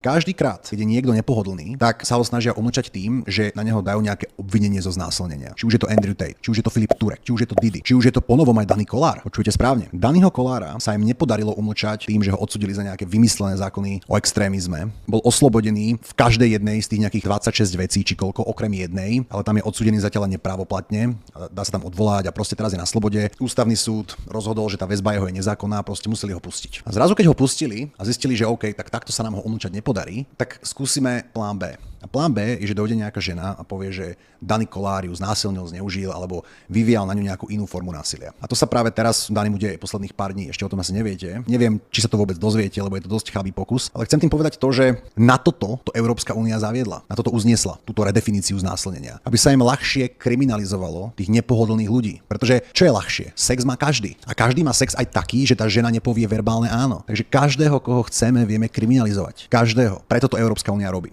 Každý krát, keď je niekto nepohodlný, tak sa ho snažia umlčať tým, že na neho dajú nejaké obvinenie zo znásilnenia. Či už je to Andrew Tate, či už je to Filip Turek, či už je to Didi, či už je to ponovom aj Dani Kolár. Počujete správne. Daniho Kolára sa im nepodarilo umlčať tým, že ho odsudili za nejaké vymyslené zákony o extrémizme. Bol oslobodený v každej jednej z tých nejakých 26 vecí, či koľko, okrem jednej, ale tam je odsúdený zatiaľ neprávoplatne. Dá sa tam odvolať a proste teraz je na slobode. Ústavný súd rozhodol, že tá väzba jeho je nezákonná, proste museli ho pustiť. A zrazu keď ho pustili a zistili, že OK, tak takto sa nám ho umlčať nepodarí, tak skúsime plán B. A plán B je, že dojde nejaká žena a povie, že Dani Kolár ju znásilnil, zneužil alebo vyvíjal na ňu nejakú inú formu násilia. A to sa práve teraz Danimu deje posledných pár dní, ešte o tom asi neviete. Neviem, či sa to vôbec dozviete, lebo je to dosť chabý pokus, ale chcem tým povedať to, že na toto to Európska únia zaviedla. Na toto uzniesla túto redefiníciu znásilnenia, aby sa im ľahšie kriminalizovalo tých nepohodlných ľudí. Pretože čo je ľahšie? Sex má každý. A každý má sex aj taký, že tá žena nepovie verbálne áno. Takže každého, koho chceme, vieme kriminalizovať. Každého. Preto to Európska únia robí.